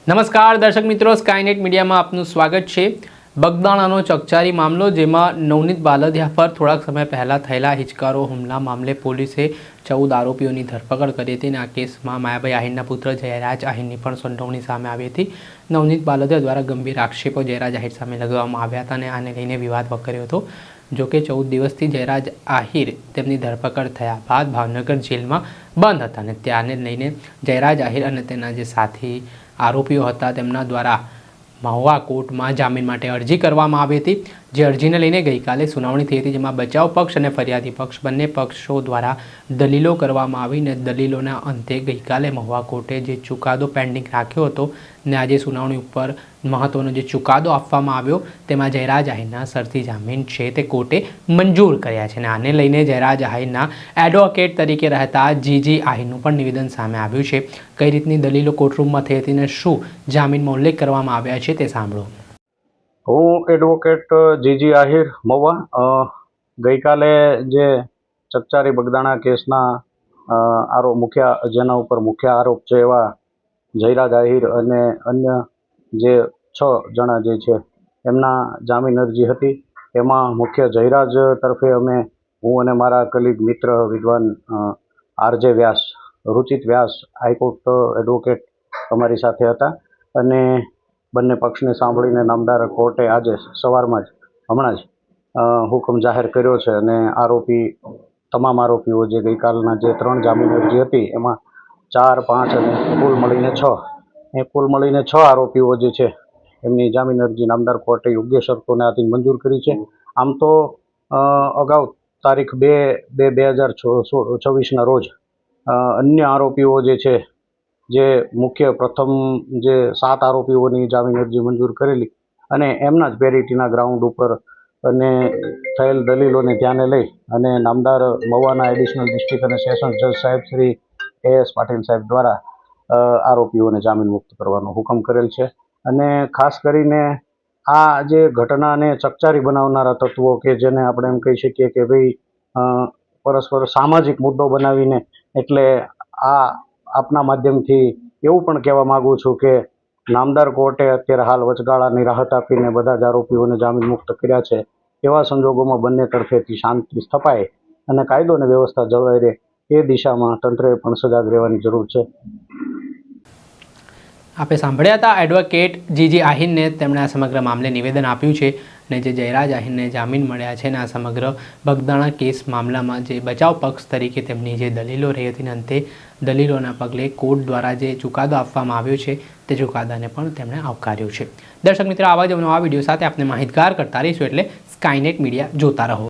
નમસ્કાર દર્શક મિત્રો, સ્કાયનેટ મીડિયામાં આપનું સ્વાગત છે। બગદાણાનો ચકચારી મામલો, જેમાં નવનીત બાલદિયા પર થોડાક સમય પહેલાં થયેલા હિચકારો હુમલા મામલે પોલીસે 14 આરોપીઓની ધરપકડ કરી હતી અને આ કેસમાં માયાભાઈ આહિરના પુત્ર જયરાજ આહિરની પણ સંડોવણી સામે આવી હતી। નવનીત બાલદિયા દ્વારા ગંભીર આક્ષેપો જયરાજ આહિર સામે લગાવવામાં આવ્યા હતા અને આને લઈને વિવાદ વકર્યો હતો। જોકે 14 દિવસથી જયરાજ આહિર તેમની ધરપકડ થયા બાદ ભાવનગર જેલમાં બંધ હતા અને ત્યારને લઈને જયરાજ આહિર અને તેના જે સાથી આરોપીઓ હતા તેમના દ્વારા મહુવા કોર્ટમાં જામીન માટે અરજી કરવામાં આવી હતી। જે અરજીને લઈને ગઈકાલે સુનાવણી થઈ હતી, જેમાં બચાવ પક્ષ અને ફરિયાદી પક્ષ બંને પક્ષો દ્વારા દલીલો કરવામાં આવીને દલીલોના અંતે ગઈકાલે મહુવા કોર્ટે જે ચુકાદો પેન્ડિંગ રાખ્યો હતો ને આજે સુનાવણી ઉપર મહત્વનો જે ચુકાદો આપવામાં આવ્યો તેમાં જયરાજ આહિરના શરતી જામીન છે તે કોર્ટે મંજૂર કર્યા છે અને આને લઈને જયરાજ આહિરના એડવોકેટ તરીકે રહેતા જીજી આહિરનું પણ નિવેદન સામે આવ્યું છે। કઈ રીતની દલીલો કોર્ટરૂમમાં થઈ હતી અને શું જામીનમાં ઉલ્લેખ કરવામાં આવ્યા છે તે સાંભળો। હું એડવોકેટ જીજી આહિર મહુવા ગઈકાલે જે ચકચારી બગદાણા કેસના જેના ઉપર મુખ્ય આરોપ છે એવા જયરાજ આહિર અને અન્ય જે 6 જણા જે છે એમના જામીન અરજી હતી। એમાં મુખ્ય જયરાજ તરફે હું અને મારા કલીગ મિત્ર વિદ્વાન આરજે વ્યાસ, રુચિત વ્યાસ હાઈકોર્ટ એડવોકેટ અમારી સાથે હતા અને બંને પક્ષને સાંભળીને નામદાર કોર્ટે આજે સવારમાં હમણાં જ હુકમ જાહેર કર્યો છે અને તમામ આરોપીઓ જે ગઈકાલના જે 3 જામીન અરજી હતી એમાં 4, 5 અને કુલ મળીને 6 આરોપીઓ જે છે એમની જામીન અરજી નામદાર કોર્ટે યોગ્ય શરતોને આધીન મંજૂર કરી છે। આમ તો અગાઉ તારીખ 2/2024ના રોજ અન્ય આરોપીઓ જે છે જે મુખ્ય પ્રથમ જે 7 આરોપીઓની જામીન અરજી મંજૂર કરેલી અને એમના જ પેરિટીના ગ્રાઉન્ડ ઉપર અને થયેલ દલીલોને ધ્યાને લઈ અને નામદાર મહુવાના એડિશનલ ડિસ્ટ્રિક્ટ અને સેશન્સ જજ સાહેબ શ્રી AS પાટીલ સાહેબ દ્વારા આરોપીઓને જામીન મુક્ત કરવાનો હુકમ કરેલ છે। અને ખાસ કરીને આ જે ઘટનાને ચકચારી બનાવનારા તત્વો કે જેને આપણે એમ કહી શકીએ કે ભાઈ પરસ્પર સામાજિક મુદ્દો બનાવીને, એટલે આપના માધ્યમથી એવું પણ કહેવા માગું છું કે નામદાર કોર્ટે અત્યારે હાલ વચગાળાની રાહત આપીને બધા જ આરોપીઓને જામીન મુક્ત કર્યા છે। એવા સંજોગોમાં બંને તરફેથી શાંતિ સ્થપાય અને કાયદો અને વ્યવસ્થા જળવાઈ રહે એ દિશામાં તંત્રએ પણ સજાગ રહેવાની જરૂર છે। આપે સાંભળ્યા હતા એડવોકેટ જીજી આહિરને। તેમણે આ સમગ્ર મામલે નિવેદન આપ્યું છે અને જે જયરાજ આહિરને જામીન મળ્યા છે અને આ સમગ્ર બગદાણા કેસ મામલામાં જે બચાવ પક્ષ તરીકે તેમની જે દલીલો રહી હતી અને અંતે દલીલોના પગલે કોર્ટ દ્વારા જે ચુકાદો આપવામાં આવ્યો છે તે ચુકાદાને પણ તેમણે આવકાર્યો છે। દર્શક મિત્રો, આવા જ નવા વિડીયો સાથે આપણે માહિતગાર કરતા રહીશું, એટલે સ્કાયનેટ મીડિયા જોતા રહો।